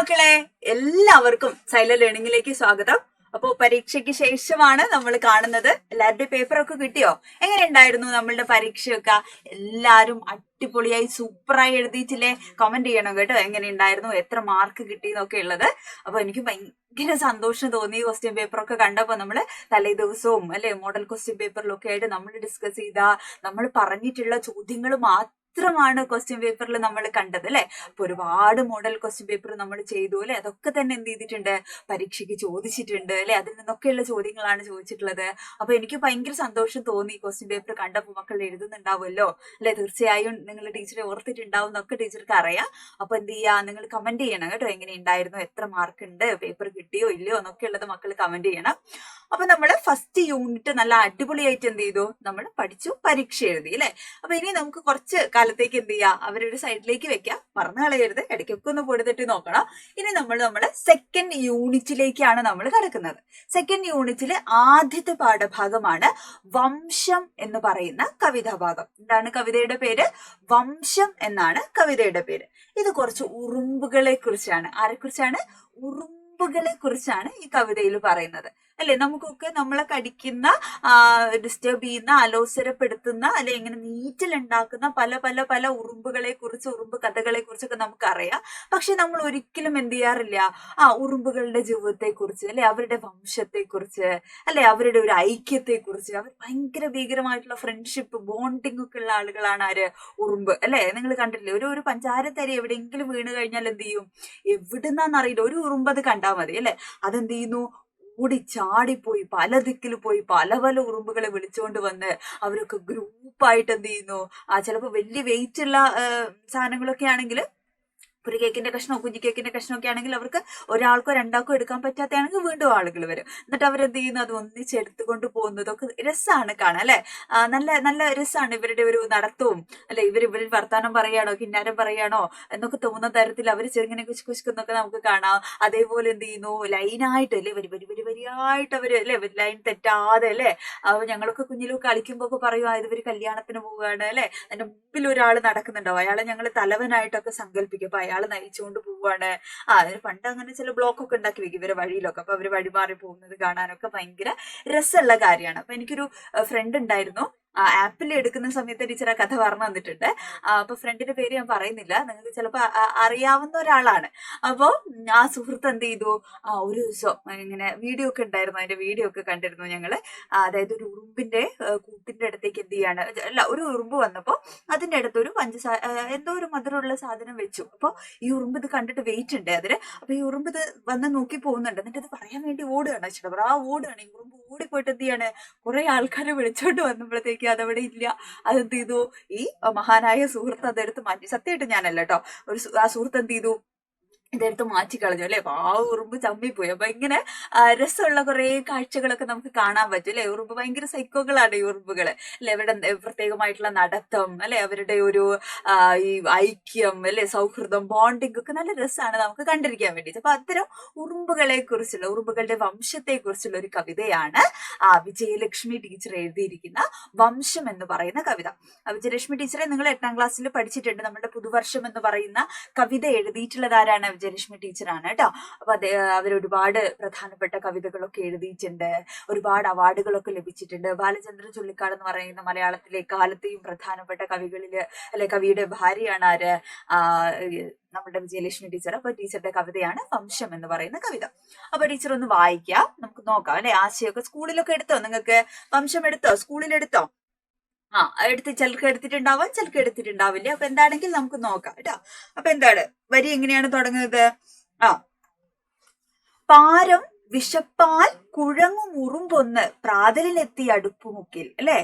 മക്കളെ, എല്ലാവർക്കും സൈലന്റ് ലേണിംഗിലേക്ക് സ്വാഗതം. അപ്പോ പരീക്ഷയ്ക്ക് ശേഷമാണ് നമ്മൾ കാണുന്നത്. എല്ലാവരുടെയും പേപ്പറൊക്കെ കിട്ടിയോ? എങ്ങനെ ഉണ്ടായിരുന്നു നമ്മളുടെ പരീക്ഷയൊക്കെ? എല്ലാരും അടിപൊളിയായി സൂപ്പറായി എഴുതിയിട്ടില്ലേ? കമന്റ് ചെയ്യണം കേട്ടോ, എങ്ങനെ ഉണ്ടായിരുന്നു, എത്ര മാർക്ക് കിട്ടി എന്നൊക്കെ ഉള്ളത്. അപ്പൊ എനിക്ക് ഭയങ്കര സന്തോഷം തോന്നി ക്വസ്റ്റ്യൻ പേപ്പറൊക്കെ കണ്ടപ്പോ. നമ്മള് തലേ ദിവസവും അല്ലെ മോഡൽ ക്വസ്റ്റ്യൻ പേപ്പറിലൊക്കെ ആയിട്ട് നമ്മൾ ഡിസ്കസ് ചെയ്ത, നമ്മൾ പറഞ്ഞിട്ടുള്ള ചോദ്യങ്ങൾ മാത്രമാണ് ക്വസ്റ്റ്യൻ പേപ്പറിൽ നമ്മൾ കണ്ടത് അല്ലെ. അപ്പൊ ഒരുപാട് മോഡൽ ക്വസ്റ്റ്യൻ പേപ്പർ നമ്മൾ ചെയ്തു അല്ലെ. അതൊക്കെ തന്നെ എന്ത് ചെയ്തിട്ടുണ്ട്, പരീക്ഷയ്ക്ക് ചോദിച്ചിട്ടുണ്ട് അല്ലെ. അതിൽ നിന്നൊക്കെയുള്ള ചോദ്യങ്ങളാണ് ചോദിച്ചിട്ടുള്ളത്. അപ്പൊ എനിക്ക് ഭയങ്കര സന്തോഷം തോന്നി ക്വസ്റ്റ്യൻ പേപ്പർ കണ്ടപ്പോൾ. മക്കൾ എഴുതുന്നുണ്ടാവുമല്ലോ അല്ലെ, തീർച്ചയായും നിങ്ങൾ ടീച്ചറെ ഓർത്തിട്ടുണ്ടാവും എന്നൊക്കെ ടീച്ചർക്ക് അറിയാം. അപ്പൊ എന്ത് ചെയ്യാ, നിങ്ങൾ കമന്റ് ചെയ്യണം കേട്ടോ, എങ്ങനെ ഉണ്ടായിരുന്നു, എത്ര മാർക്ക് ഉണ്ട്, പേപ്പർ കിട്ടിയോ ഇല്ലയോ എന്നൊക്കെ ഉള്ളത് മക്കൾ കമന്റ് ചെയ്യണം. അപ്പൊ നമ്മള് ഫസ്റ്റ് യൂണിറ്റ് നല്ല അടിപൊളിയായിട്ട് എന്ത് ചെയ്തു, നമ്മൾ പഠിച്ചു, പരീക്ഷ എഴുതി അല്ലെ. അപ്പൊ ഇനി നമുക്ക് കുറച്ച് കാലത്തേക്ക് എന്ത് ചെയ്യാം, അവരൊരു സൈഡിലേക്ക് വെക്കാം, മറന്നു കളയരുത്, ഇടയ്ക്കൊക്കെ ഒന്ന് പൊടുത്തിട്ട് നോക്കണം. ഇനി നമ്മൾ സെക്കൻഡ് യൂണിറ്റിലേക്കാണ് നമ്മൾ കിടക്കുന്നത്. സെക്കൻഡ് യൂണിറ്റിലെ ആദ്യത്തെ പാഠഭാഗമാണ് വംശം എന്ന് പറയുന്ന കവിതാഭാഗം. എന്താണ് കവിതയുടെ പേര്? വംശം എന്നാണ് കവിതയുടെ പേര്. ഇത് കുറച്ച് ഉറുമ്പുകളെ കുറിച്ചാണ്. ആരെ കുറിച്ചാണ്? ഉറുമ്പുകളെ കുറിച്ചാണ് ഈ കവിതയിൽ പറയുന്നത് അല്ലെ. നമുക്കൊക്കെ നമ്മളെ കടിക്കുന്ന, ഡിസ്റ്റർബ് ചെയ്യുന്ന, അലോസരപ്പെടുത്തുന്ന അല്ലെ, ഇങ്ങനെ നീറ്റിലുണ്ടാക്കുന്ന പല പല പല ഉറുമ്പുകളെ കുറിച്ച്, ഉറുമ്പ് കഥകളെ കുറിച്ചൊക്കെ നമുക്കറിയാം. പക്ഷെ നമ്മൾ ഒരിക്കലും എന്ത് ചെയ്യാറില്ല, ഉറുമ്പുകളുടെ ജീവിതത്തെ കുറിച്ച് അല്ലെ, അവരുടെ വംശത്തെ കുറിച്ച് അല്ലെ, അവരുടെ ഒരു ഐക്യത്തെ കുറിച്ച്, അവർ ഭയങ്കര ഭീകരമായിട്ടുള്ള ഫ്രണ്ട്ഷിപ്പ് ബോണ്ടിങ് ഒക്കെ ഉള്ള ആളുകളാണ് ആര്? ഉറുമ്പ് അല്ലെ. നിങ്ങൾ കണ്ടിട്ടില്ലേ, ഒരു പഞ്ചാരത്തരി എവിടെയെങ്കിലും വീണ് കഴിഞ്ഞാൽ എന്ത് ചെയ്യും, എവിടുന്നാന്നറിയില്ല, ഒരു ഉറുമ്പ് അത് കണ്ടാൽ മതി അല്ലെ, അതെന്ത് ചെയ്യുന്നു, ഓടി ചാടിപ്പോയി പല ദിക്കിൽ പോയി പല പല ഉറുമ്പുകളെ വിളിച്ചുകൊണ്ട് വന്ന് അവരൊക്കെ ഗ്രൂപ്പായിട്ട് എന്ത് ചെയ്യുന്നു, ചിലപ്പോൾ വലിയ വെയിറ്റ് ഉള്ള സാധനങ്ങളൊക്കെ ആണെങ്കിൽ, ഒരു കേക്കിന്റെ കഷ്ണോ കുഞ്ഞി കേക്കിന്റെ കഷ്ണോ ഒക്കെ ആണെങ്കിൽ അവർക്ക് ഒരാൾക്കോ രണ്ടാൾക്കോ എടുക്കാൻ പറ്റാത്തയാണെങ്കിൽ വീണ്ടും ആളുകൾ വരും. എന്നിട്ട് അവരെന്ത് ചെയ്യുന്നു, അത് ഒന്നിച്ചെടുത്തുകൊണ്ട് പോകുന്നതൊക്കെ രസമാണ് കാണാൻ അല്ലെ. നല്ല നല്ല രസമാണ് ഇവരുടെ ഒരു നടത്തവും അല്ലെ. ഇവർ വർത്താനം പറയാണോ, കിന്നാരം പറയാണോ എന്നൊക്കെ തോന്നുന്ന തരത്തിൽ അവർ ചെറുങ്ങനെ കുശുന്നൊക്കെ നമുക്ക് കാണാം. അതേപോലെ എന്ത് ചെയ്യുന്നു, ലൈനായിട്ട് അല്ലെ, വരിയായിട്ട് അവര് അല്ലെ, ലൈൻ തെറ്റാതെ അല്ലെ. ഞങ്ങളൊക്കെ കുഞ്ഞിലൊക്കെ കളിക്കുമ്പോ ഒക്കെ പറയും, ഇവര് കല്യാണത്തിന് പോവുകയാണ് അല്ലെ, അതിന്റെ മുമ്പിൽ ഒരാൾ നടക്കുന്നുണ്ടാവും, അയാളെ ഞങ്ങൾ തലവനായിട്ടൊക്കെ സങ്കല്പിക്കും. അപ്പൊ അയാൾ നയിച്ചുകൊണ്ട് പോവാണ്. അതിന് പണ്ട് അങ്ങനെ ചില ബ്ലോക്ക് ഒക്കെ ഉണ്ടാക്കി വെക്കും ഇവരെ വഴിയിലൊക്കെ. അപ്പൊ അവര് വഴിമാറി പോകുന്നത് കാണാനൊക്കെ ഭയങ്കര രസമുള്ള കാര്യമാണ്. അപ്പൊ എനിക്കൊരു ഫ്രണ്ട് ഉണ്ടായിരുന്നു, ആപ്പിൽ എടുക്കുന്ന സമയത്ത് ടീച്ചർ ആ കഥ പറഞ്ഞു തന്നിട്ടുണ്ട്. അപ്പൊ ഫ്രണ്ടിന്റെ പേര് ഞാൻ പറയുന്നില്ല, നിങ്ങൾക്ക് ചിലപ്പോ അറിയാവുന്ന ഒരാളാണ്. അപ്പോ ആ സുഹൃത്ത് എന്ത് ചെയ്തു, ഒരു ദിവസം ഇങ്ങനെ വീഡിയോ ഒക്കെ ഉണ്ടായിരുന്നു, അതിന്റെ വീഡിയോ ഒക്കെ കണ്ടിരുന്നു ഞങ്ങള്. അതായത് ഒരു ഉറുമ്പിന്റെ കൂട്ടിന്റെ അടുത്തേക്ക് എന്ത് ചെയ്യാണ്, അല്ല, ഒരു ഉറുമ്പ് വന്നപ്പോ അതിന്റെ അടുത്ത് ഒരു എന്തോ ഒരു മധുരമുള്ള സാധനം വെച്ചു. അപ്പൊ ഈ ഉറുമ്പ് ഇത് കണ്ടിട്ട് വെയിറ്റ് ഉണ്ട് അതിന്. അപ്പൊ ഈ ഉറുമ്പ് ഇത് വന്ന് നോക്കി പോകുന്നുണ്ട്, എന്നിട്ട് ഇത് പറയാൻ വേണ്ടി ഓടുകയാണ്. ഓടുകയാണ്. ഈ ഉറുമ്പ് ഓടിപ്പോയിട്ട് എന്ത് ചെയ്യാണ്, കുറെ ആൾക്കാരെ വിളിച്ചോണ്ട് വന്നപ്പോഴത്തേക്ക് അതവിടെ ഇല്ല. അതെന്ത് ചെയ്തു, ഈ മഹാനായ സുഹൃത്ത് അതെടുത്ത് മാറ്റി. സത്യമായിട്ട് ഞാനല്ല കേട്ടോ, ആ സുഹൃത്ത് എന്ത് ചെയ്തു, ഇതെടുത്ത് മാറ്റിക്കളഞ്ഞു അല്ലെ. ആ ഉറുമ്പ് ചമ്മിപ്പോയി. അപ്പൊ ഇങ്ങനെ രസമുള്ള കുറെ കാഴ്ചകളൊക്കെ നമുക്ക് കാണാൻ പറ്റും അല്ലെ. ഉറുമ്പ് ഭയങ്കര സൈക്കോകളാണ് ഈ ഉറുമ്പുകള് അല്ലെ. ഇവിടെ പ്രത്യേകമായിട്ടുള്ള നടത്തം അല്ലെ, അവരുടെ ഒരു ഈ ഐക്യം അല്ലെ, സൗഹൃദം, ബോണ്ടിങ് ഒക്കെ നല്ല രസമാണ് നമുക്ക് കണ്ടിരിക്കാൻ വേണ്ടി. അപ്പൊ അത്തരം ഉറുമ്പുകളെ കുറിച്ചുള്ള, ഉറുമ്പുകളുടെ വംശത്തെ കുറിച്ചുള്ള ഒരു കവിതയാണ് വിജയലക്ഷ്മി ടീച്ചർ എഴുതിയിരിക്കുന്ന വംശം എന്ന് പറയുന്ന കവിത. വിജയലക്ഷ്മി ടീച്ചറെ നിങ്ങൾ 8ാം ക്ലാസ്സിൽ പഠിച്ചിട്ടുണ്ട്. നമ്മുടെ പുതുവർഷം എന്ന് പറയുന്ന കവിത എഴുതിയിട്ടുള്ളത് ആരാണ്? വിജയലക്ഷ്മി ടീച്ചറാണ് കേട്ടോ. അപ്പൊ അവർ ഒരുപാട് പ്രധാനപ്പെട്ട കവിതകളൊക്കെ എഴുതിയിട്ടുണ്ട്, ഒരുപാട് അവാർഡുകളൊക്കെ ലഭിച്ചിട്ടുണ്ട്. ബാലചന്ദ്രൻ ചുള്ളിക്കാട് എന്ന് പറയുന്ന മലയാളത്തിലെ കാലത്തെയും പ്രധാനപ്പെട്ട കവികളില് അല്ലെ, കവിയുടെ ഭാര്യയാണ് ആര്? നമ്മുടെ വിജയലക്ഷ്മി ടീച്ചർ. അപ്പൊ ടീച്ചറുടെ കവിതയാണ് വംശം എന്ന് പറയുന്ന കവിത. അപ്പൊ ടീച്ചർ ഒന്ന് വായിക്കാം, നമുക്ക് നോക്കാം അല്ലെ. ആശയമൊക്കെ സ്കൂളിലൊക്കെ എടുത്തോ? നിങ്ങൾക്ക് വംശം എടുത്തോ? സ്കൂളിൽ എടുത്തോ? ചിലർക്ക് എടുത്തിട്ടുണ്ടാവാം, ചിലർക്ക് എടുത്തിട്ടുണ്ടാവില്ല. അപ്പൊ എന്താണെങ്കിൽ നമുക്ക് നോക്കാം കേട്ടോ. അപ്പൊ എന്താണ് വരി, എങ്ങനെയാണ് തുടങ്ങുന്നത്? പാരം വിശപ്പാൽ കുഴങ്ങും ഉറുമ്പൊന്ന് പ്രാതലിനെത്തി അടുപ്പുമുക്കിൽ അല്ലെ.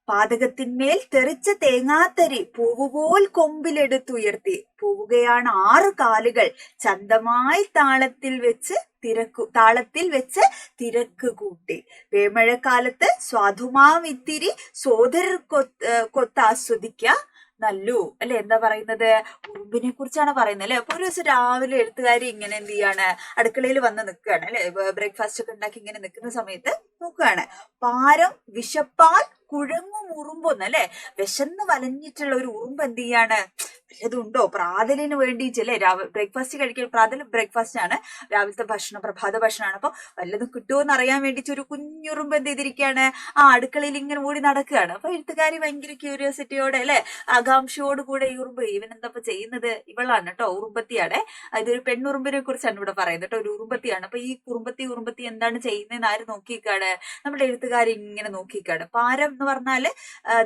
പാതകത്തിന്മേൽ തെറിച്ച തേങ്ങാത്തരി പൂവുപോൽ കൊമ്പിലെടുത്തുയർത്തി പോവുകയാണ് 6 കാലുകൾ ചന്തമായി താളത്തിൽ വെച്ച് തിരക്ക് കൂട്ടി. വേമഴക്കാലത്ത് സ്വാധുമാവിത്തിരി സോദരർ കൊത്താസ്വദിക്ക നല്ലു അല്ലെ. എന്താ പറയുന്നത്? ഉറുമ്പിനെ കുറിച്ചാണ് പറയുന്നത് അല്ലെ. അപ്പൊ ഒരു ദിവസം രാവിലെ എഴുത്തുകാരി ഇങ്ങനെ എന്ത് ചെയ്യാണ്, അടുക്കളയിൽ വന്ന് നിൽക്കുകയാണ് അല്ലെ. ബ്രേക്ക്ഫാസ്റ്റ് ഒക്കെ ഉണ്ടാക്കി ഇങ്ങനെ നിൽക്കുന്ന സമയത്ത് നോക്കുകയാണ്. പാരം വിശപ്പാൽ കുഴങ്ങും ഉറുമ്പൊന്ന് അല്ലെ, വിശന്ന് വലഞ്ഞിട്ടുള്ള ഒരു ഉറുമ്പ് എന്ത് ചെയ്യാണ്, വല്ലതുണ്ടോ പ്രാതലിന് വേണ്ടിയിട്ട് അല്ലെ, ബ്രേക്ക്ഫാസ്റ്റ് കഴിക്കാൻ, പ്രാതൽ ബ്രേക്ക്ഫാസ്റ്റ് ആണ്, രാവിലത്തെ ഭക്ഷണം, പ്രഭാത ഭക്ഷണമാണ്. അപ്പൊ വല്ലതും കിട്ടുമോ എന്ന് അറിയാൻ വേണ്ടിയിട്ട് ഒരു കുഞ്ഞുറുമ്പ് എന്ത് ചെയ്തിരിക്കുകയാണ്, ആ അടുക്കളയിൽ ഇങ്ങനെ ഓടി നടക്കുകയാണ്. അപ്പൊ എഴുത്തുകാരി ഭയങ്കര ക്യൂരിയോസിറ്റിയോടെ അല്ലെ, ആകാംക്ഷയോട് കൂടെ ഈ ഉറുമ്പ്, ഇവൻ എന്താ ചെയ്യുന്നത്, ഇവളാണ് കേട്ടോ, ഉറുമ്പത്തിയാണ്. ഇതൊരു പെണ്ണുറുമ്പിനെ കുറിച്ചാണ് ഇവിടെ പറയുന്നത് കേട്ടോ, ഒരു ഉറുമ്പത്തിയാണ്. അപ്പൊ ഈ ഉറുമ്പത്തി എന്താണ് ചെയ്യുന്നതെന്ന് ആര് നോക്കിക്കാണ്, നമ്മുടെ എഴുത്തുകാരി ഇങ്ങനെ നോക്കിക്കാണ്. പാരം എന്ന് പറഞ്ഞാല്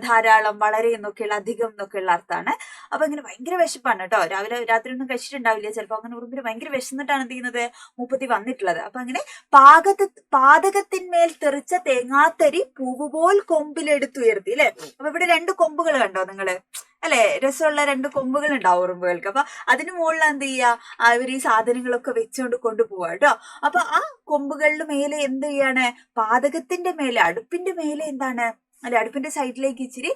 ധാരാളം, വളരെ എന്നൊക്കെയുള്ള, അധികം എന്നൊക്കെയുള്ള അർത്ഥമാണ്. അപ്പൊ ഇങ്ങനെ ഭയങ്കര വിശപ്പാണ് കേട്ടോ, രാവിലെ രാത്രി ഒന്നും കഴിച്ചിട്ടുണ്ടാവില്ല ചിലപ്പോ. അങ്ങനെ ഉറുമ്പിന് ഭയങ്കര വിശന്നിട്ടാണ് എന്ത് ചെയ്യുന്നത്, മൂപ്പത്തി വന്നിട്ടുള്ളത്. അപ്പൊ അങ്ങനെ പാതകത്തിന്മേൽ തെറിച്ച തേങ്ങാത്തരി പൂവുപോൽ കൊമ്പിലെടുത്തുയർത്തി അല്ലെ. അപ്പൊ ഇവിടെ 2 കൊമ്പുകൾ കണ്ടോ നിങ്ങള് അല്ലെ, രസമുള്ള 2 കൊമ്പുകൾ ഉണ്ടാവും ഉറുമ്പുകൾക്ക്. അപ്പൊ അതിന് മുകളിൽ എന്ത് ചെയ്യുക, ഇവർ ഈ സാധനങ്ങളൊക്കെ വെച്ചുകൊണ്ട് കൊണ്ടുപോവാ കേട്ടോ. അപ്പൊ ആ കൊമ്പുകളുടെ മേലെ എന്ത് ചെയ്യാണ്, പാതകത്തിന്റെ മേലെ, അടുപ്പിന്റെ മേലെ എന്താണ് അല്ലെ, അടുപ്പിന്റെ സൈഡിലേക്ക് ഇച്ചിരി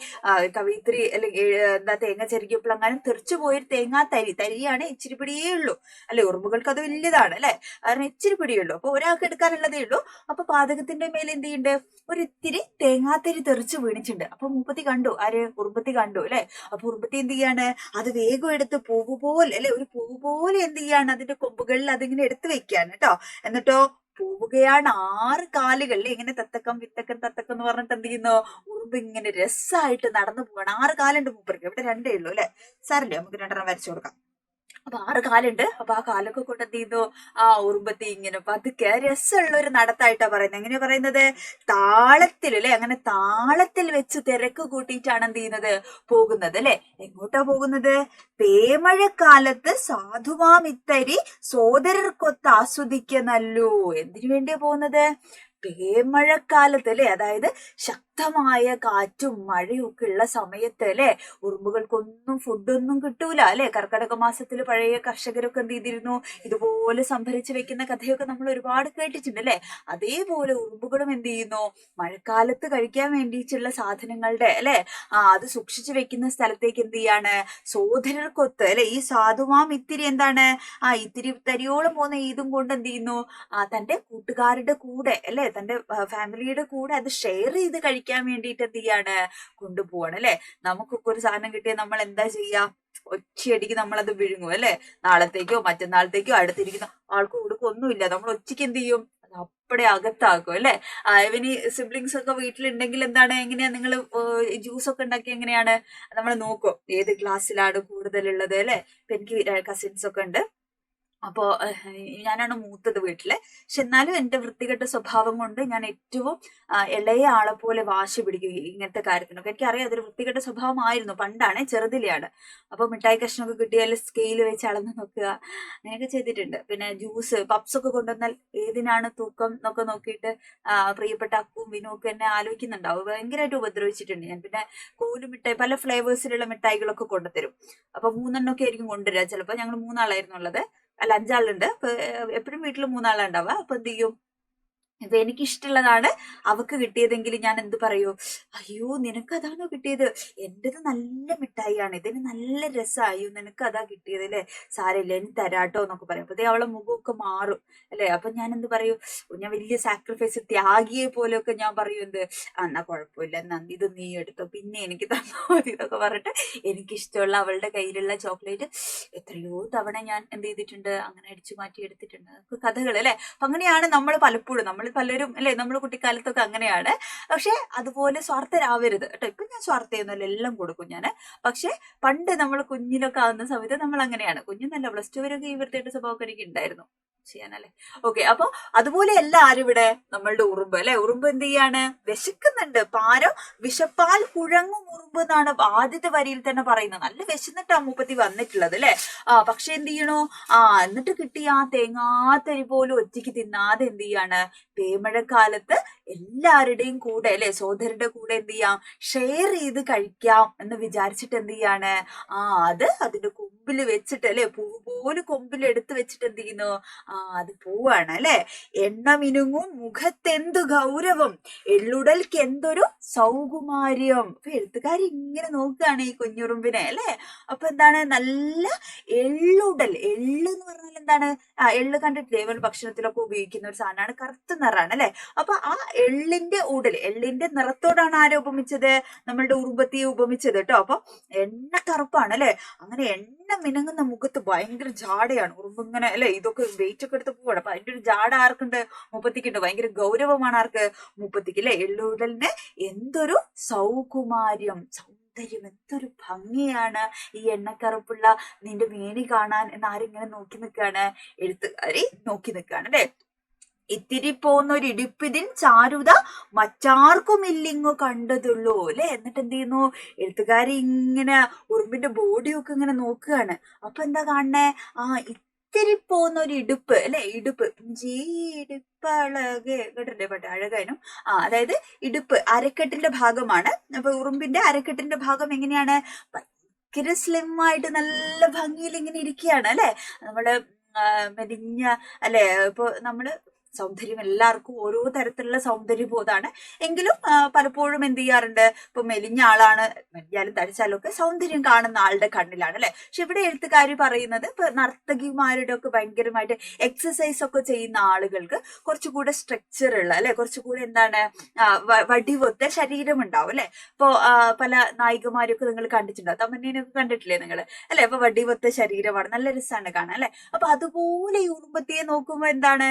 കവിത്രി അല്ലെങ്കിൽ എന്താ തേങ്ങ ചെരുകിയപ്പോൾ അങ്ങനെ തെറിച്ചു പോയൊരു തരിയാണ്, ഇച്ചിരി പിടിയേ ഉള്ളൂ അല്ലെ. ഉറുമ്പുകൾക്ക് അത് വലിയതാണ് അല്ലെ, കാരണം ഇച്ചിരി പിടിയേ ഉള്ളൂ. അപ്പൊ ഒരാൾക്ക് എടുക്കാനുള്ളതേ ഉള്ളൂ. അപ്പൊ പാതകത്തിന്റെ മേലെ എന്ത് ചെയ്യുന്നുണ്ട്, ഒരിത്തിരി തേങ്ങാത്തരി തെറിച്ചു വീണിട്ടുണ്ട്. അപ്പൊ മൂപ്പത്തി കണ്ടു, ഉറുമ്പത്തി കണ്ടു അല്ലെ. അപ്പൊ ഉറുമ്പത്തി എന്ത് ചെയ്യാണ്, അത് വേഗം എടുത്ത് പൂവ് പോലെ അല്ലെ, ഒരു പൂവ് പോലെ എന്ത് ചെയ്യാണ്, അതിന്റെ കൊമ്പുകളിൽ അതിങ്ങനെ എടുത്തു വെക്കുകയാണ് കേട്ടോ. എന്നിട്ടോ പോവുകയാണ് 6 കാലുകളിൽ, ഇങ്ങനെ തത്തക്കം വിത്തക്കം തത്തക്കം എന്ന് പറഞ്ഞിട്ട് എന്ത് ചെയ്യുന്നു, ഉറുമ്പ് ഇങ്ങനെ രസമായിട്ട് നടന്നു പോവാണ്. 6 കാലുണ്ട് മൂപ്പർക്ക്, ഇവിടെ 2 ഉള്ളൂ അല്ലെ, സാറില്ലേ നമുക്ക് 2 വരച്ചു കൊടുക്കാം. അപ്പൊ 6 കാലുണ്ട്. അപ്പൊ ആ കാലൊക്കെ കൊണ്ട് എന്ത് ചെയ്യുന്നു, ആ ഉറുമ്പത്തി ഇങ്ങനെ പതുക്കെ രസമുള്ള ഒരു നടത്തായിട്ടാ പറയുന്നത്. എങ്ങനെയാ പറയുന്നത്, താളത്തിൽ അല്ലെ, അങ്ങനെ താളത്തിൽ വെച്ച് തിരക്ക് കൂട്ടിയിട്ടാണ് എന്ത് ചെയ്യുന്നത്, പോകുന്നത് അല്ലെ. എങ്ങോട്ടാ പോകുന്നത്, പേമഴക്കാലത്ത് സാധുവാമിത്തരി സോദരർക്കൊത്ത് ആസ്വദിക്കുന്നല്ലോ. എന്തിനു വേണ്ടിയാ പോകുന്നത്, പേമഴക്കാലത്ത് അല്ലെ, അതായത് ശക്തമായ കാറ്റും മഴയും ഒക്കെ ഉള്ള സമയത്ത് അല്ലെ, ഉറുമ്പുകൾക്കൊന്നും ഫുഡൊന്നും കിട്ടൂല അല്ലെ. കർക്കടക മാസത്തിൽ പഴയ കർഷകരൊക്കെ എന്ത് ചെയ്തിരുന്നു, ഇതുപോലെ സംഭരിച്ചു വെക്കുന്ന കഥയൊക്കെ നമ്മൾ ഒരുപാട് കേട്ടിട്ടുണ്ട് അല്ലെ. അതേപോലെ ഉറുമ്പുകളും എന്ത് ചെയ്യുന്നു, മഴക്കാലത്ത് കഴിക്കാൻ വേണ്ടിയിട്ടുള്ള സാധനങ്ങളുടെ അല്ലെ, അത് സൂക്ഷിച്ചു വെക്കുന്ന സ്ഥലത്തേക്ക് എന്ത് ചെയ്യാണ്, സോദരർക്കൊത്ത് അല്ലെ, ഈ സാധുവാം ഇത്തിരി എന്താണ്, ഇത്തിരി തരിയോളം പോകുന്ന ഇതും കൊണ്ട് എന്ത് ചെയ്യുന്നു, തന്റെ കൂട്ടുകാരുടെ കൂടെ അല്ലെ, തന്റെ ഫാമിലിയുടെ കൂടെ അത് ഷെയർ ചെയ്ത് കഴിക്കാൻ വേണ്ടിയിട്ട് എന്ത് ചെയ്യാണ്, കൊണ്ടുപോവാണ് അല്ലെ. നമുക്കൊക്കെ ഒരു സാധനം കിട്ടിയാൽ നമ്മൾ എന്താ ചെയ്യാ, ഒറ്റയടിക്ക് നമ്മളത് വിഴുങ്ങും അല്ലെ. നാളത്തേക്കോ മറ്റന്നാളത്തേക്കോ അടുത്തിരിക്കുന്ന ആൾക്ക് കൊടുക്കൊന്നുമില്ല, നമ്മൾ ഒറ്റയ്ക്ക് എന്ത് ചെയ്യും, അത് അപ്പടെ അകത്താക്കും അല്ലെ. ഇവന് സിബ്ലിങ്സ് ഒക്കെ വീട്ടിലുണ്ടെങ്കിൽ എന്താണ്, എങ്ങനെയാ നിങ്ങൾ ജ്യൂസ് ഒക്കെ ഉണ്ടാക്കി എങ്ങനെയാണ് നമ്മൾ നോക്കും, ഏത് ഗ്ലാസ്സിലാണ് കൂടുതലുള്ളത് അല്ലെ. ഇപ്പൊ എനിക്ക് കസിൻസ് ഒക്കെ ഉണ്ട്. അപ്പോ ഞാനാണ് മൂത്തത് വീട്ടില്. പക്ഷെ എന്നാലും എന്റെ വൃത്തികെട്ട സ്വഭാവം കൊണ്ട് ഞാൻ ഏറ്റവും ഇളയ ആളെ പോലെ വാശി പിടിക്കും ഇങ്ങനത്തെ കാര്യത്തിനൊക്കെ. എനിക്കറിയാം അതൊരു വൃത്തികെട്ട സ്വഭാവമായിരുന്നു, പണ്ടാണ്, ചെറുതിലെയാണ്. അപ്പൊ മിഠായി കഷ്ണമൊക്കെ കിട്ടിയാൽ സ്കെയിൽ വെച്ച് അളന്ന് നോക്കുക, അങ്ങനെയൊക്കെ ചെയ്തിട്ടുണ്ട്. പിന്നെ ജ്യൂസ് പപ്സ് ഒക്കെ കൊണ്ടുവന്നാൽ ഏതിനാണ് തൂക്കം എന്നൊക്കെ നോക്കിയിട്ട് പ്രിയപ്പെട്ട അക്കും വിനും ഒക്കെ എന്നെ ആലോചിക്കുന്നുണ്ടാവും. ഭയങ്കരമായിട്ട് ഉപദ്രവിച്ചിട്ടുണ്ട് ഞാൻ. പിന്നെ കോല് മിഠായി, പല ഫ്ലേവേഴ്സിലുള്ള മിഠായികളൊക്കെ കൊണ്ടുതരും. അപ്പൊ 3 ഒക്കെ ആയിരിക്കും കൊണ്ടുവരിക. ചിലപ്പോ ഞങ്ങൾ 3 ആളായിരുന്നു ഉള്ളത്, അല്ല 5 ആളുണ്ട്. അപ്പൊ എപ്പോഴും വീട്ടിൽ 3 ആളാ ഉണ്ടാവുക. അപ്പൊ എന്ത് ചെയ്യും, ഇപ്പൊ എനിക്ക് ഇഷ്ടമുള്ളതാണ് അവക്ക് കിട്ടിയതെങ്കിൽ ഞാൻ എന്ത് പറയൂ, അയ്യോ നിനക്ക് അതാണോ കിട്ടിയത്, എന്റേത് നല്ല മിഠായിയാണ്, ഇതിന് നല്ല രസമായോ, നിനക്ക് അതാ കിട്ടിയത് അല്ലെ, സാരമില്ല എനിക്ക് തരാട്ടോ എന്നൊക്കെ പറയും. അപ്പത്തേ അവളെ മുഖമൊക്കെ മാറും അല്ലെ. അപ്പൊ ഞാൻ എന്ത് പറയൂ, ഞാൻ വലിയ സാക്രിഫൈസ് ത്യാഗിയെ പോലെയൊക്കെ ഞാൻ പറയും, എന്ത് എന്നാ കുഴപ്പമില്ല, എന്നാ ഇത് നീ എടുത്തോ, പിന്നെ എനിക്ക് തന്നാ മതി എന്നൊക്കെ പറഞ്ഞിട്ട് എനിക്കിഷ്ടമുള്ള അവളുടെ കയ്യിലുള്ള ചോക്ലേറ്റ് എത്രയോ തവണ ഞാൻ എന്ത് ചെയ്തിട്ടുണ്ട്, അങ്ങനെ അടിച്ചു മാറ്റി എടുത്തിട്ടുണ്ട്. അതൊക്കെ കഥകൾ അല്ലെ. അപ്പൊ അങ്ങനെയാണ് നമ്മൾ പലപ്പോഴും പലരും അല്ലെ, നമ്മുടെ കുട്ടിക്കാലത്തൊക്കെ അങ്ങനെയാണ്. പക്ഷെ അതുപോലെ സ്വാർത്ഥരാവരുത് കേട്ടോ. ഇപ്പൊ ഞാൻ സ്വാർത്ഥയൊന്നുമല്ല, എല്ലാം കൊടുക്കും ഞാൻ. പക്ഷെ പണ്ട് നമ്മൾ കുഞ്ഞിലൊക്കെ ആവുന്ന സമയത്ത് നമ്മൾ അങ്ങനെയാണ്. കുഞ്ഞിന്നല്ല, +2 വരെയൊക്കെ ഈ വൃത്തിയായിട്ട് സ്വഭാവമൊക്കെ എനിക്ക് ഉണ്ടായിരുന്നു ചെയ്യാനല്ലേ. ഓക്കെ, അപ്പൊ അതുപോലെയല്ല ആരിവിടെ, നമ്മളുടെ ഉറുമ്പ് അല്ലെ. ഉറുമ്പ് എന്ത് ചെയ്യാണ്, വിശക്കുന്നുണ്ട്. പാരം വിശപ്പാൽ കുഴങ്ങും ഉറുമ്പ് എന്നാണ് ആദ്യത്തെ വരിയിൽ തന്നെ പറയുന്നത്. നല്ല വിശന്നിട്ടാ മൂപ്പത്തി വന്നിട്ടുള്ളത് അല്ലെ. പക്ഷെ എന്ത് ചെയ്യണോ, എന്നിട്ട് കിട്ടിയ ആ തേങ്ങാത്തരി പോലും ഒറ്റയ്ക്ക് തിന്നാതെ എന്ത് ചെയ്യാണ്, പേമഴക്കാലത്ത് എല്ലാവരുടെയും കൂടെ അല്ലെ, സോദരന്റെ കൂടെ എന്ത് ചെയ്യാം, ഷെയർ ചെയ്ത് കഴിക്കാം എന്ന് വിചാരിച്ചിട്ട് എന്ത് ചെയ്യാണ്, അത് അതിന്റെ കൊമ്പിൽ വെച്ചിട്ട് അല്ലെ, പൂവ് പോലും കൊമ്പിൽ എടുത്ത് വെച്ചിട്ട് എന്ത് ചെയ്യുന്നു, അത് പോവാണ് അല്ലെ. എണ്ണ മിനുങ്ങും മുഖത്തെന്തു ഗൗരവം, എള്ളുടൽക്ക് എന്തൊരു സൗകുമാര്യം. അപ്പൊ എഴുത്തുകാരി ഇങ്ങനെ നോക്കുകയാണ് ഈ കുഞ്ഞുറുമ്പിനെ അല്ലെ. അപ്പൊ എന്താണ്, നല്ല എള്ളുടൽ, എള്ള് എന്ന് പറഞ്ഞാൽ എന്താണ്, എള്ള് കണ്ടിട്ടില്ലേ, ഭക്ഷണത്തിലൊക്കെ ഉപയോഗിക്കുന്ന ഒരു സാധനമാണ്, കറുത്ത നിറാണ് അല്ലെ. അപ്പൊ ആ എള്ളിന്റെ ഊടല്, എള്ളിന്റെ നിറത്തോടാണ് ആരെ ഉപമിച്ചത്? നമ്മളുടെ ഉറുമ്പത്തിയെ ഉപമിച്ചത് കേട്ടോ. അപ്പൊ എണ്ണ കറുപ്പാണ് അല്ലെ. അങ്ങനെ എണ്ണ മിനുങ്ങുന്ന മുഖത്ത് ഭയങ്കര ജാടയാണ്. ഉറുമ്പ് ഇങ്ങനെ അല്ലെ, ഇതൊക്കെ വെയിറ്റ് ഒക്കെ എടുത്ത് പോവാണ്. അപ്പൊ അതിന്റെ ഒരു ജാട ആർക്കുണ്ട്? മുപ്പത്തിക്കുണ്ട്. ഭയങ്കര ഗൗരവമാണ് ആർക്ക്? മുപ്പത്തിക്ക് അല്ലെ. എള്ളൂടലിന് എന്തൊരു സൗകുമാര്യം, സൗന്ദര്യം, എന്തൊരു ഭംഗിയാണ് ഈ എണ്ണക്കറുപ്പുള്ള നിന്റെ മേനി കാണാൻ എന്നാരിങ്ങനെ നോക്കി നിൽക്കാണ്? എഴുത്തുകാരി നോക്കി നിൽക്കാണ് അല്ലെ. ഇത്തിരി പോന്നൊരിടിപ്പിതിൻ ചാരുത മറ്റാർക്കുമില്ലിങ്ങു കണ്ടതുള്ളൂ അല്ലെ. എന്നിട്ട് എന്ത് ചെയ്യുന്നു? എഴുത്തുകാരി ഇങ്ങനെ ഉറുമ്പിന്റെ ബോഡിയൊക്കെ ഇങ്ങനെ നോക്കുകയാണ്. അപ്പൊ എന്താ കാണണേ? ഇത്തിരി പോന്നൊരിടുപ്പ് അല്ലെ. ഇടുപ്പ്, ഇടുപ്പഴകെ കേട്ടില്ലേ പാട്ട്? അഴകാനും അതായത് ഇടുപ്പ് അരക്കെട്ടിന്റെ ഭാഗമാണ്. അപ്പൊ ഉറുമ്പിന്റെ അരക്കെട്ടിന്റെ ഭാഗം എങ്ങനെയാണ്? ഭയങ്കര സ്ലിം ആയിട്ട് നല്ല ഭംഗിയിൽ ഇങ്ങനെ ഇരിക്കുകയാണ് അല്ലെ. നമ്മള് മെലിഞ്ഞ അല്ലെ. ഇപ്പൊ നമ്മള് സൗന്ദര്യം എല്ലാവർക്കും ഓരോ തരത്തിലുള്ള സൗന്ദര്യബോധമാണ്. എങ്കിലും പലപ്പോഴും എന്ത് ചെയ്യാറുണ്ട്? ഇപ്പൊ മെലിഞ്ഞ ആളാണ്, മെലിഞ്ഞാലും തടിച്ചാലും ഒക്കെ സൗന്ദര്യം കാണുന്ന ആളുടെ കണ്ണിലാണ് അല്ലെ. പക്ഷെ ഇവിടെ എഴുത്തുകാരി പറയുന്നത് ഇപ്പൊ നർത്തകിമാരുടെ ഒക്കെ ഭയങ്കരമായിട്ട് എക്സസൈസ് ഒക്കെ ചെയ്യുന്ന ആളുകൾക്ക് കുറച്ചുകൂടെ സ്ട്രക്ചർ ഉള്ള അല്ലെ, കുറച്ചുകൂടെ എന്താണ് വടിവൊത്ത ശരീരം ഉണ്ടാവും അല്ലെ. ഇപ്പൊ പല നായികമാരൊക്കെ നിങ്ങൾ കണ്ടിട്ടുണ്ടാവും, തമന്നേനൊക്കെ കണ്ടിട്ടില്ലേ നിങ്ങൾ അല്ലെ. അപ്പൊ വടിവൊത്ത ശരീരമാണ്, നല്ല രസമാണ് കാണാൻ അല്ലെ. അപ്പൊ അതുപോലെ ഈ ഉറുമ്പത്തിയെ നോക്കുമ്പോ എന്താണ്?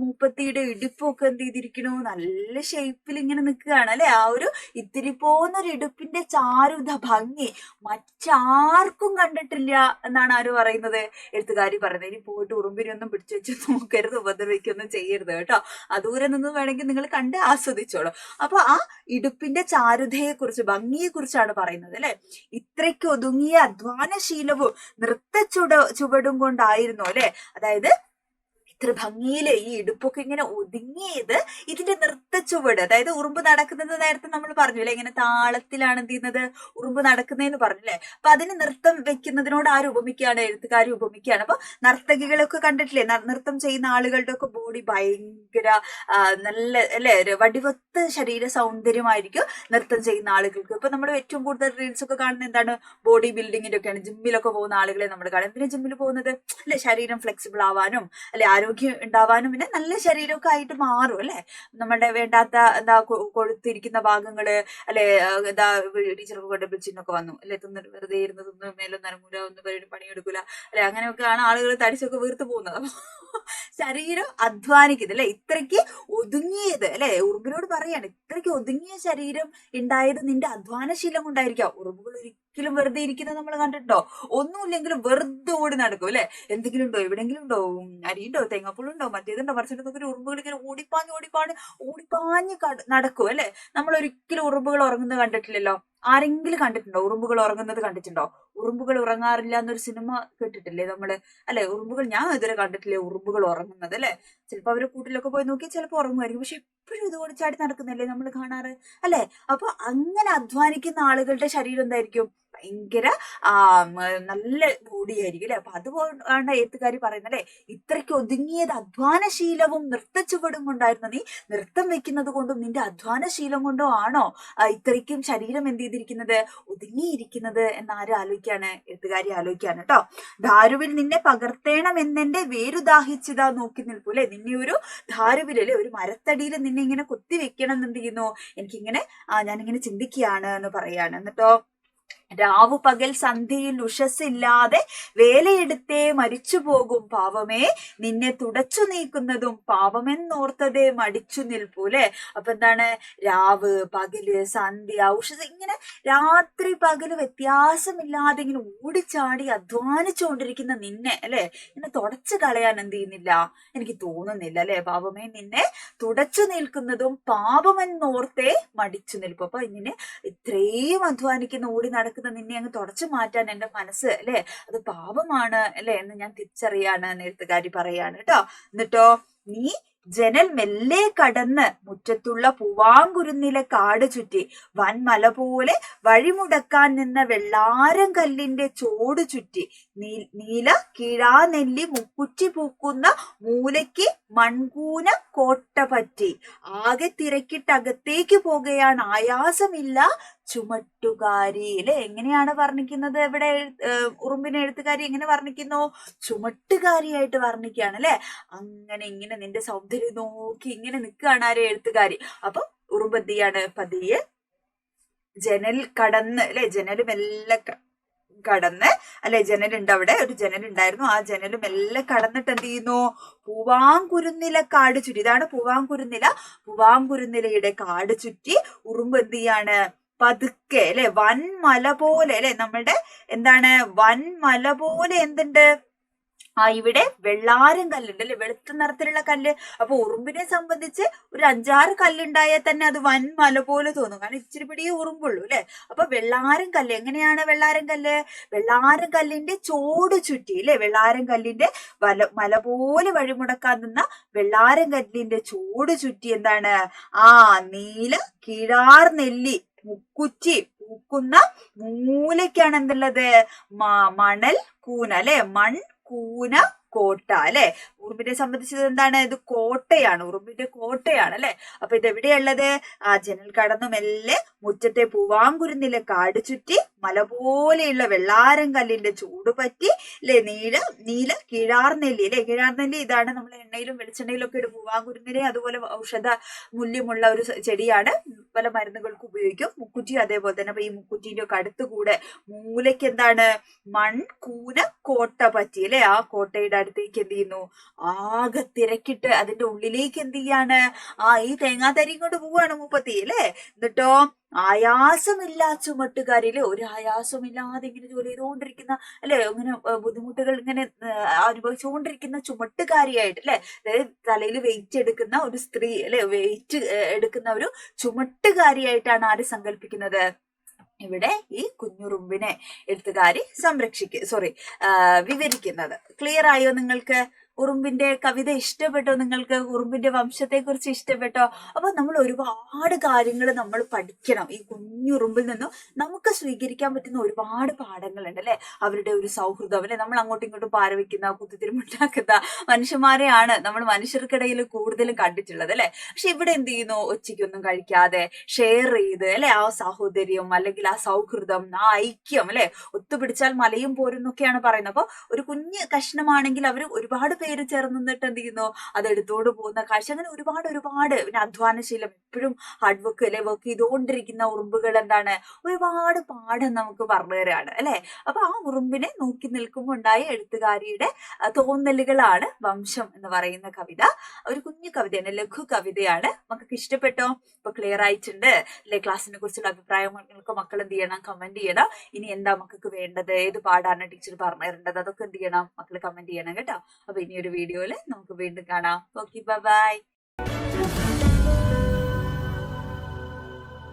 മുപ്പത്തിയുടെ ഇടുപ്പൊക്കെ എന്ത് ചെയ്തിരിക്കണു? നല്ല ഷേപ്പിൽ ഇങ്ങനെ നിൽക്കുകയാണ് അല്ലെ. ആ ഒരു ഇത്തിരി പോകുന്നൊരു ഇടുപ്പിന്റെ ചാരുത, ഭംഗി മറ്റാർക്കും കണ്ടിട്ടില്ല എന്നാണ് ആര് പറയുന്നത്? എഴുത്തുകാരി പറയുന്നത്. ഇനി പോയിട്ട് ഉറുമ്പിനെ ഒന്നും പിടിച്ചു വെച്ച് നോക്കരുത്, ഉപദ്രവിക്കൊന്നും ചെയ്യരുത് കേട്ടോ. ദൂരെ നിന്ന് വേണമെങ്കിൽ നിങ്ങൾ കണ്ട് ആസ്വദിച്ചോളൂ. അപ്പൊ ആ ഇടുപ്പിന്റെ ചാരുതയെ കുറിച്ച്, ഭംഗിയെ കുറിച്ചാണ് പറയുന്നത് അല്ലെ. ഇത്രയ്ക്ക് ഒതുങ്ങിയ അധ്വാനശീലവും ചുവടും കൊണ്ടായിരുന്നു അല്ലെ. അതായത് ഇത്ര ഭംഗിയില് ഈ ഇടുപ്പൊക്കെ ഇങ്ങനെ ഒതുങ്ങിയത് ഇതിന്റെ നൃത്തച്ചുവട്, അതായത് ഉറുമ്പ് നടക്കുന്നത് നേരത്തെ നമ്മൾ പറഞ്ഞില്ലേ, ഇങ്ങനെ താളത്തിലാണ് എന്ത് ചെയ്യുന്നത്? ഉറുമ്പ് നടക്കുന്നതെന്ന് പറഞ്ഞില്ലേ. അപ്പൊ അതിന് നൃത്തം വെക്കുന്നതിനോട് ആര് ഉപമിക്കുകയാണ്? എഴുത്തുകാരി ഉപമിക്കുകയാണ്. അപ്പൊ നർത്തകികളൊക്കെ കണ്ടിട്ടില്ലേ, നൃത്തം ചെയ്യുന്ന ആളുകളുടെ ഒക്കെ ബോഡി ഭയങ്കര നല്ല അല്ലെ, വടിവത്ത ശരീര സൗന്ദര്യമായിരിക്കും നൃത്തം ചെയ്യുന്ന ആളുകൾക്ക്. ഇപ്പൊ നമ്മൾ ഏറ്റവും കൂടുതൽ റീൽസ് ഒക്കെ കാണുന്ന എന്താണ്? ബോഡി ബിൽഡിങ്ങിന്റെ ഒക്കെയാണ്. ജിമ്മിലൊക്കെ പോകുന്ന ആളുകളെ നമ്മൾ കാണും. എന്തിനാ ജിമ്മിൽ പോകുന്നത്? അല്ലെ, ശരീരം ഫ്ലെക്സിബിൾ ആവാനും അല്ലെ, ആരോഗ്യം ഉണ്ടാവാനും പിന്നെ നല്ല ശരീരമൊക്കെ ആയിട്ട് മാറും അല്ലെ. നമ്മുടെ വേണ്ടാത്ത എന്താ കൊഴുത്തിരിക്കുന്ന ഭാഗങ്ങള് അല്ലെ, എന്താ ടീച്ചർക്ക് കൊണ്ടപ്പോൾ ചിന്നൊക്കെ വന്നു അല്ലെ, തിന്നിട്ട് വെറുതെ ഇരുന്ന് തിന്ന് മേലൊന്നും ഇറങ്ങൂല, ഒന്നും പണിയെടുക്കൂല അല്ലെ, അങ്ങനെയൊക്കെയാണ് ആളുകൾ തടിച്ചൊക്കെ വീർത്ത് പോകുന്നത്. ശരീരം അധ്വാനിക്കുന്നത് അല്ലെ. ഇത്രയ്ക്ക് ഒതുങ്ങിയത് അല്ലെ. ഉറുമ്പിനോട് പറയാണ്, ഇത്രയ്ക്ക് ഒതുങ്ങിയ ശരീരം ഉണ്ടായത് നിന്റെ അധ്വാനശീലം കൊണ്ടായിരിക്കാം. ഉറുമ്പുകൾ ഒരിക്കലും വെറുതെ ഇരിക്കുന്നത് നമ്മൾ കണ്ടിട്ടുണ്ടോ? ഒന്നുമില്ലെങ്കിലും വെറുതെ ഓടി നടക്കും അല്ലെ. എന്തെങ്കിലും ഉണ്ടോ? എവിടെയെങ്കിലും ഉണ്ടോ? അരിയുണ്ടോ? തേങ്ങാപ്പുളുണ്ടോ? മറ്റേതുണ്ടോ? മറിച്ചിട്ടൊക്കെ ഉറുമ്പുകൾ ഇങ്ങനെ ഓടിപ്പാഞ്ഞ് നടക്കും അല്ലെ. നമ്മൾ ഒരിക്കലും ഉറുമ്പുകൾ ഉറങ്ങുന്നത് കണ്ടിട്ടില്ലല്ലോ. ആരെങ്കിലും കണ്ടിട്ടുണ്ടോ? ഉറുമ്പുകൾ ഉറങ്ങുന്നത് കണ്ടിട്ടുണ്ടോ? ഉറുമ്പുകൾ ഉറങ്ങാറില്ല എന്നൊരു സിനിമ കേട്ടിട്ടില്ലേ നമ്മള് അല്ലെ. ഉറുമ്പുകൾ, ഞാൻ ഇതുവരെ കണ്ടിട്ടില്ലേ ഉറുമ്പുകൾ ഉറങ്ങുന്നത് അല്ലെ. ചിലപ്പോ അവരുടെ കൂട്ടിലൊക്കെ പോയി നോക്കി ചിലപ്പോൾ ഉറങ്ങുമായിരിക്കും. പക്ഷെ എപ്പോഴും ഇത് ഓടിച്ചാടി നടക്കുന്നല്ലേ നമ്മൾ കാണാറ് അല്ലെ. അപ്പൊ അങ്ങനെ അധ്വാനിക്കുന്ന ആളുകളുടെ ശരീരം എന്തായിരിക്കും? ഭയങ്കര നല്ല ബോഡിയായിരിക്കും അല്ലെ. അപ്പൊ അതുകൊണ്ടാണ് എഴുത്തുകാരി പറയുന്നത് അല്ലെ, ഇത്രയ്ക്ക് ഒതുങ്ങിയത് അധ്വാനശീലവും നൃത്തച്ചുവടും കൊണ്ടായിരുന്നു. നീ നൃത്തം വെക്കുന്നത് കൊണ്ടും നിന്റെ അധ്വാനശീലം കൊണ്ടും ആണോ ഇത്രയ്ക്കും ശരീരം എന്ത് ചെയ്തിരിക്കുന്നത്? ഒതുങ്ങിയിരിക്കുന്നത് എന്നാരും ആലോചിക്കാണ്? എഴുത്തുകാരി ആലോചിക്കാണ് കേട്ടോ. ദാരുവിൽ നിന്നെ പകർത്തേണമെന്നെ വേരുദാഹിച്ചതാ നോക്കി നിൽക്കൂ അല്ലെ. നിന്നെ ഒരു ദാരുവിലല്ലേ, ഒരു മരത്തടിയിൽ നിന്നെ ഇങ്ങനെ കൊത്തി വെക്കണം എന്ന് എന്ത് ചെയ്യുന്നു? എനിക്കിങ്ങനെ ഞാനിങ്ങനെ ചിന്തിക്കുകയാണ് എന്ന് പറയാണ്. എന്നിട്ടോ രാവു പകൽ സന്ധ്യയിൽ ഉഷസ്സില്ലാതെ വേലയെടുത്തേ മരിച്ചു പോകും പാവമേ, നിന്നെ തുടച്ചു നീക്കുന്നതും പാവമെന്നോർത്തതേ മടിച്ചു നിൽപ്പൂ അല്ലെ. അപ്പൊ എന്താണ്? രാവ് പകല് സന്ധ്യ ഉഷസ്, ഇങ്ങനെ രാത്രി പകല് വ്യത്യാസമില്ലാതെ ഇങ്ങനെ ഓടിച്ചാടി അധ്വാനിച്ചുകൊണ്ടിരിക്കുന്ന നിന്നെ അല്ലെ, ഇങ്ങനെ തുടച്ചു കളയാൻ എന്ത് ചെയ്യുന്നില്ല? എനിക്ക് തോന്നുന്നില്ല അല്ലെ. പാവമേ, നിന്നെ തുടച്ചു നിൽക്കുന്നതും പാപമെന്നോർത്തേ മടിച്ചു നിൽപ്പൂ. അപ്പൊ ഇങ്ങനെ ഇത്രയും അധ്വാനിക്കുന്ന ഓടി നടക്കുന്ന നിന്നെ അങ്ങ് തുടച്ചു മാറ്റാൻ എന്റെ മനസ്സ് അല്ലെ, അത് പാപമാണ് അല്ലെ എന്ന് ഞാൻ തിരിച്ചറിയാണ് എന്ന് എഴുത്തുകാരി പറയാണ് കേട്ടോ. എന്നിട്ടോ നീ ജനൽ മെല്ലെ കടന്ന് മുറ്റത്തുള്ള പൂവാങ്കുരുന്നിലെ കാട് ചുറ്റി വൻമല പോലെ വഴിമുടക്കാൻ നിന്ന വെള്ളാരം കല്ലിന്റെ ചോട് ചുറ്റി നീല കിഴാനെല്ലി മുക്കുറ്റി പൂക്കുന്ന മൂലയ്ക്ക് മൺകൂന കോട്ട പറ്റി. ആകെ തിരക്കിട്ടകത്തേക്ക് പോകുകയാണ്, ആയാസമില്ല ചുമട്ടുകാരി. അല്ലെ, എങ്ങനെയാണ് വർണ്ണിക്കുന്നത് ഇവിടെ? ഉറുമ്പിനെ എഴുത്തുകാരി എങ്ങനെ വർണ്ണിക്കുന്നു? ചുമട്ടുകാരിയായിട്ട് വർണ്ണിക്കുകയാണ് അല്ലെ. അങ്ങനെ ഇങ്ങനെ നിന്റെ സൗന്ദര്യം നോക്കി ഇങ്ങനെ നിൽക്കുകയാണ് ആരെ? എഴുത്തുകാരി. അപ്പൊ ഉറുമ്പ് എന്ത് ചെയ്യാണ്? പതിയെ ജനൽ കടന്ന് അല്ലെ, ജനൽ മെല്ലെ കടന്ന് അല്ലെ, ജനലുണ്ട് അവിടെ, ഒരു ജനലുണ്ടായിരുന്നു, ആ ജനൽ മെല്ലെ കടന്നിട്ട് എന്ത് ചെയ്യുന്നു? പൂവാങ്കുരുന്നില കാട് ചുറ്റി. ഇതാണ് പൂവാങ്കുരുന്നില. പൂവാങ്കുരുന്നിലയുടെ കാട് ചുറ്റി ഉറുമ്പ് എന്ത് ചെയ്യാണ്? പതുക്കെ അല്ലെ, വൻമല പോലെ അല്ലെ, നമ്മളുടെ എന്താണ് വൻമല പോലെ എന്തുണ്ട്? ഇവിടെ വെള്ളാരം കല്ലുണ്ട് അല്ലെ, വെളുത്ത നിറത്തിലുള്ള കല്ല്. അപ്പൊ ഉറുമ്പിനെ സംബന്ധിച്ച് ഒരു 5-6 കല്ലുണ്ടായാൽ തന്നെ അത് വൻമല പോലെ തോന്നും, കാരണം ഇച്ചിരി പിടിയേ ഉറുമ്പുള്ളൂ അല്ലെ. അപ്പൊ വെള്ളാരം കല്ല് എങ്ങനെയാണ്? വെള്ളാരം കല്ല്, വെള്ളാരം കല്ലിന്റെ ചോട് ചുറ്റി അല്ലെ, വെള്ളാരം കല്ലിന്റെ മല പോലെ വഴിമുടക്കാൻ നിന്ന വെള്ളാരം കല്ലിന്റെ ചോട് ചുറ്റി എന്താണ്? നീല കിഴാർ നെല്ലി മുക്കുറ്റി പൂക്കുന്ന മൂലയ്ക്കാണ് എന്തുള്ളത്? മണൽ കൂന അല്ലെ, കൂന കോട്ട അല്ലെ. ഉറുമ്പിനെ സംബന്ധിച്ചത് എന്താണ്? ഇത് കോട്ടയാണ്, ഉറുമ്പിന്റെ കോട്ടയാണ് അല്ലെ. അപ്പൊ ഇത് എവിടെയുള്ളത്? ജനൽ കടന്നു മെല്ലെ മുറ്റത്തെ പൂവാങ്കുരുന്നിലെ കാട് ചുറ്റി മല പോലെയുള്ള വെള്ളാരം കല്ലിന്റെ ചൂട് പറ്റി അല്ലെ, നീല കിഴാർനെല്ലി അല്ലെ. കിഴാർനെല്ലി ഇതാണ് നമ്മൾ എണ്ണയിലും വെളിച്ചെണ്ണയിലും ഒക്കെ ഇടും. പൂവാങ്കുരുന്നിലെ അതുപോലെ ഔഷധ മൂല്യമുള്ള ഒരു ചെടിയാണ്, പല മരുന്നുകൾക്ക് ഉപയോഗിക്കും. മുക്കുറ്റി അതേപോലെ തന്നെ. അപ്പൊ ഈ മുക്കുറ്റിന്റെ ഒക്കെ അടുത്തുകൂടെ മൂലയ്ക്ക് എന്താണ്? കൂന കോട്ട പറ്റി അല്ലെ. ആ കോട്ടയുടെ അടുത്തേക്ക് എന്ത് ചെയ്യുന്നു? ആകെ തിരക്കിട്ട് അതിന്റെ ഉള്ളിലേക്ക് എന്ത് ചെയ്യാണ്? ഈ തേങ്ങാത്തരി കൊണ്ട് പോവാണ് മൂപ്പത്തി അല്ലെ. എന്നിട്ടോ ആയാസമില്ല ചുമട്ടുകാരില്, ഒരു ആയാസമില്ലാതെ ഇങ്ങനെ ജോലി ചെയ്തുകൊണ്ടിരിക്കുന്ന അല്ലെ, ഇങ്ങനെ ബുദ്ധിമുട്ടുകൾ ഇങ്ങനെ അനുഭവിച്ചുകൊണ്ടിരിക്കുന്ന ചുമട്ടുകാരിയായിട്ട് അല്ലെ, അതായത് തലയിൽ വെയിറ്റ് എടുക്കുന്ന ഒരു സ്ത്രീ അല്ലെ, വെയിറ്റ് എടുക്കുന്ന ഒരു ചുമട്ടുകാരിയായിട്ടാണ് ആര് സങ്കല്പിക്കുന്നത്? ഇവിടെ ഈ കുഞ്ഞുറുമ്പിനെ എഴുത്തുകാരി വിവരിക്കുന്നത്. ക്ലിയർ ആയോ നിങ്ങൾക്ക്? ഉറുമ്പിന്റെ കവിത ഇഷ്ടപ്പെട്ടോ നിങ്ങൾക്ക്? ഉറുമ്പിന്റെ വംശത്തെ കുറിച്ച് ഇഷ്ടപ്പെട്ടോ? അപ്പൊ നമ്മൾ ഒരുപാട് കാര്യങ്ങൾ നമ്മൾ പഠിക്കണം. ഈ കുഞ്ഞുറുമ്പിൽ നിന്നും നമുക്ക് സ്വീകരിക്കാൻ പറ്റുന്ന ഒരുപാട് പാഠങ്ങളുണ്ട് അല്ലെ. അവരുടെ ഒരു സൗഹൃദം അല്ലെ, നമ്മൾ അങ്ങോട്ടും ഇങ്ങോട്ടും പാരവയ്ക്കുന്ന കുത്തിത്തിരിമുണ്ടാക്കുന്ന മനുഷ്യന്മാരെയാണ് നമ്മൾ മനുഷ്യർക്കിടയിൽ കൂടുതലും കണ്ടിട്ടുള്ളത് അല്ലെ. പക്ഷെ ഇവിടെ എന്ത് ചെയ്യുന്നു? ഒച്ചയ്ക്കൊന്നും കഴിക്കാതെ ഷെയർ ചെയ്ത് അല്ലെ, ആ സാഹോദര്യം അല്ലെങ്കിൽ ആ സൗഹൃദം, ആ ഐക്യം അല്ലെ, ഒത്തുപിടിച്ചാൽ മലയും പോരും എന്നൊക്കെയാണ് പറയുന്നത്. അപ്പൊ ഒരു കുഞ്ഞ് കഷ്ണമാണെങ്കിൽ അവർ ഒരുപാട് പേര് ചേർന്ന് നിന്നിട്ട് എന്ത് ചെയ്യുന്നു? അത് എടുത്തോണ്ട് പോകുന്ന കാഴ്ച. അങ്ങനെ ഒരുപാട് പിന്നെ അധ്വാനശീലം, എപ്പോഴും ഹാർഡ് വർക്ക് അല്ലെ, വർക്ക് ചെയ്തുകൊണ്ടിരിക്കുന്ന ഉറുമ്പുകൾ എന്താണ്? ഒരുപാട് പാഠം നമുക്ക് പറഞ്ഞു തരാണ് അല്ലെ. അപ്പൊ ആ ഉറുമ്പിനെ നോക്കി നിൽക്കുമ്പോൾ ഉണ്ടായ എഴുത്തുകാരിയുടെ തോന്നലുകളാണ് വംശം എന്ന് പറയുന്ന കവിത. ഒരു കുഞ്ഞു കവിതയാണ്, ലഘു കവിതയാണ്. മക്കൾക്ക് ഇഷ്ടപ്പെട്ടോ? ഇപ്പൊ ക്ലിയർ ആയിട്ടുണ്ട് അല്ലെ? ക്ലാസ്സിനെ കുറിച്ചുള്ള അഭിപ്രായങ്ങൾക്ക് മക്കൾ എന്ത് ചെയ്യണം? കമന്റ് ചെയ്യണം. ഇനി എന്താ മക്കൾക്ക് വേണ്ടത്, ഏത് പാടാണ് ടീച്ചർ പറഞ്ഞു തരേണ്ടത്, അതൊക്കെ എന്ത് ചെയ്യണം? മക്കൾ കമന്റ് ചെയ്യണം കേട്ടോ. അപ്പൊ ഇനി ഒരു വീഡിയോയില് നമുക്ക് വീണ്ടും കാണാം. Okay, by.